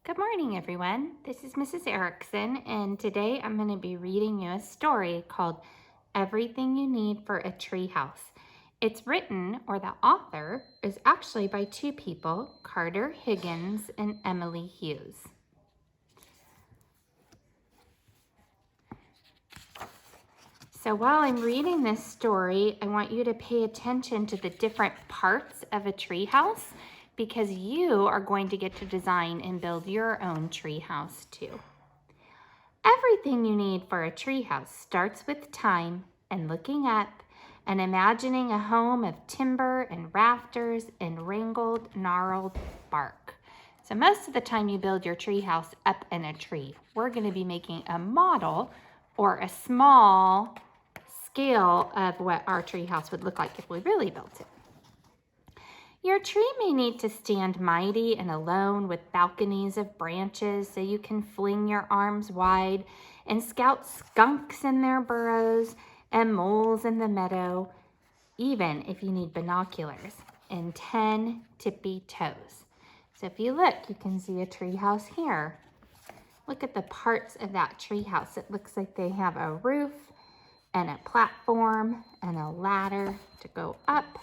Good morning, everyone. This is Mrs. Erickson, and today I'm going to be reading you a story called Everything You Need for a Treehouse. It's written, or the author, is actually by two people, Carter Higgins and Emily Hughes. So while I'm reading this story, I want you to pay attention to the different parts of a treehouse because you are going to get to design and build your own treehouse too. Everything you need for a treehouse starts with time and looking up and imagining a home of timber and rafters and wrinkled, gnarled bark. So most of the time you build your treehouse up in a tree. We're going to be making a model or a small scale of what our treehouse would look like if we really built it. Your tree may need to stand mighty and alone with balconies of branches so you can fling your arms wide and scout skunks in their burrows and moles in the meadow, even if you need binoculars and 10 tippy toes. So if you look, you can see a treehouse here. Look at the parts of that treehouse. It looks like they have a roof and a platform and a ladder to go up.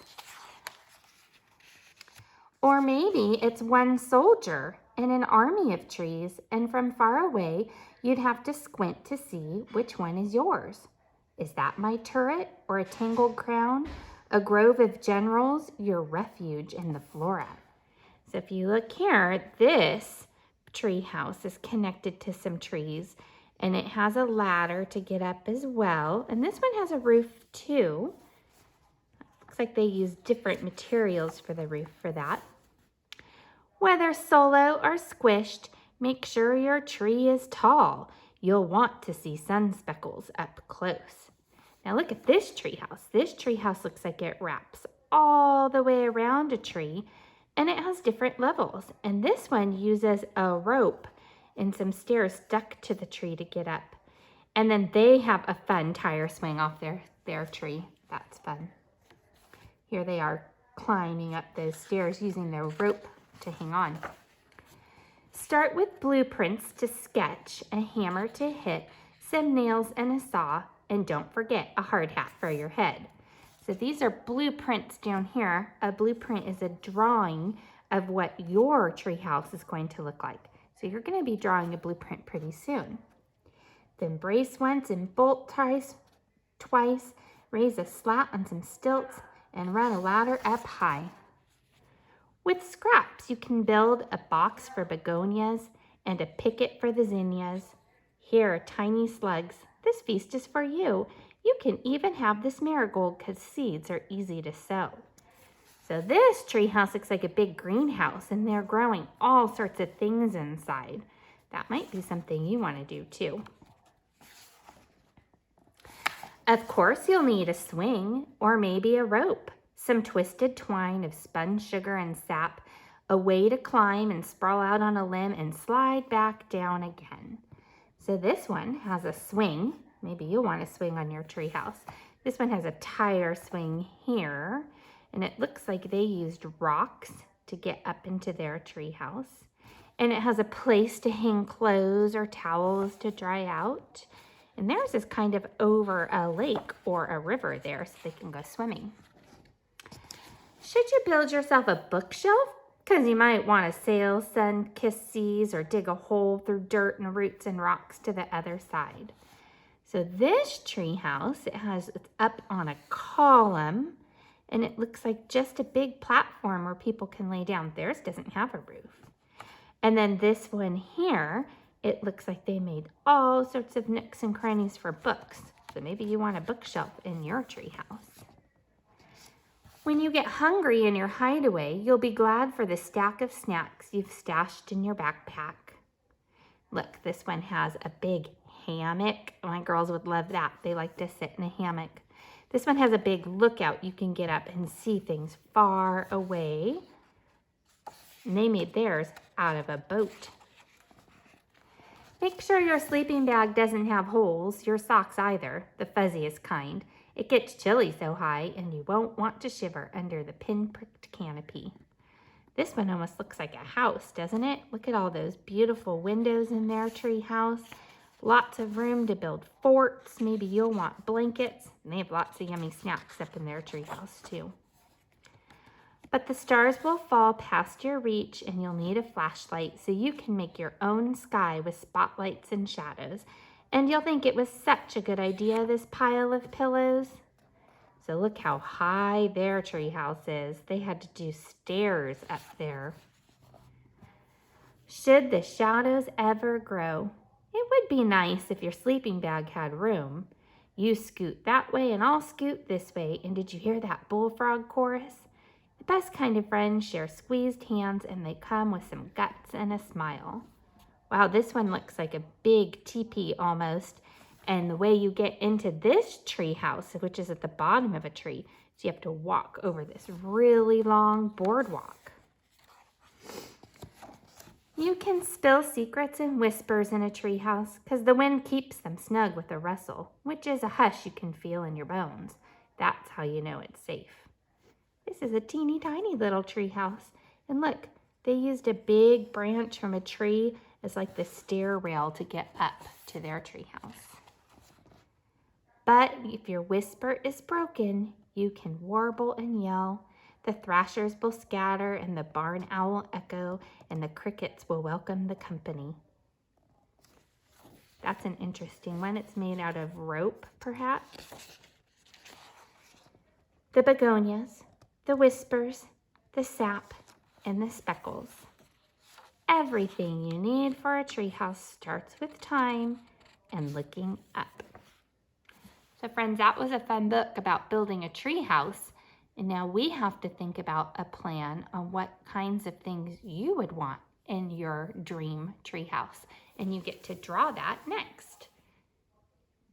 Or maybe it's one soldier in an army of trees, and from far away, you'd have to squint to see which one is yours. Is that my turret or a tangled crown? A grove of generals, your refuge in the flora. So if you look here, this tree house is connected to some trees, and it has a ladder to get up as well. And this one has a roof too. Looks like they use different materials for the roof for that. Whether solo or squished, make sure your tree is tall. You'll want to see sun speckles up close. Now look at this treehouse. This treehouse looks like it wraps all the way around a tree, and it has different levels. And this one uses a rope and some stairs stuck to the tree to get up. And then they have a fun tire swing off their tree. That's fun. Here they are climbing up those stairs using their rope to hang on. Start with blueprints to sketch, a hammer to hit, some nails and a saw, and don't forget a hard hat for your head. So these are blueprints down here. A blueprint is a drawing of what your treehouse is going to look like. So you're going to be drawing a blueprint pretty soon. Then brace once and bolt twice, raise a slat on some stilts, and run a ladder up high. With scraps, you can build a box for begonias and a picket for the zinnias. Here are tiny slugs. This feast is for you. You can even have this marigold because seeds are easy to sow. So this treehouse looks like a big greenhouse, and they're growing all sorts of things inside. That might be something you want to do too. Of course, you'll need a swing or maybe a rope, some twisted twine of spun sugar and sap, a way to climb and sprawl out on a limb and slide back down again. So this one has a swing. Maybe you'll want to swing on your treehouse. This one has a tire swing here, and it looks like they used rocks to get up into their treehouse. And it has a place to hang clothes or towels to dry out. And theirs is kind of over a lake or a river there so they can go swimming. Should you build yourself a bookshelf? Because you might want to sail sun-kissed seas or dig a hole through dirt and roots and rocks to the other side. So this treehouse, it's up on a column, and it looks like just a big platform where people can lay down. Theirs doesn't have a roof. And then this one here, it looks like they made all sorts of nooks and crannies for books. So maybe you want a bookshelf in your treehouse. When you get hungry in your hideaway, you'll be glad for the stack of snacks you've stashed in your backpack. Look, this one has a big hammock. My girls would love that. They like to sit in a hammock. This one has a big lookout. You can get up and see things far away. And they made theirs out of a boat. Make sure your sleeping bag doesn't have holes, your socks either, the fuzziest kind. It gets chilly so high, and you won't want to shiver under the pin-pricked canopy. This one almost looks like a house, doesn't it? Look at all those beautiful windows in their tree house. Lots of room to build forts. Maybe you'll want blankets. And they have lots of yummy snacks up in their tree house too. But the stars will fall past your reach and you'll need a flashlight so you can make your own sky with spotlights and shadows. And you'll think it was such a good idea, this pile of pillows. So look how high their treehouse is. They had to do stairs up there. Should the shadows ever grow, it would be nice if your sleeping bag had room. You scoot that way and I'll scoot this way. And did you hear that bullfrog chorus? The best kind of friends share squeezed hands and they come with some guts and a smile. Wow, this one looks like a big teepee almost. And the way you get into this tree house, which is at the bottom of a tree, so you have to walk over this really long boardwalk. You can spill secrets and whispers in a tree house because the wind keeps them snug with a rustle, which is a hush you can feel in your bones. That's how you know it's safe. This is a teeny tiny little tree house. And look, they used a big branch from a tree as like the stair rail to get up to their tree house. But if your whisper is broken, you can warble and yell. The thrashers will scatter and the barn owl echo and the crickets will welcome the company. That's an interesting one. It's made out of rope, perhaps. The begonias, the whispers, the sap, and the speckles. Everything you need for a treehouse starts with time and looking up. So friends, that was a fun book about building a tree house. And now we have to think about a plan on what kinds of things you would want in your dream tree house. And you get to draw that next.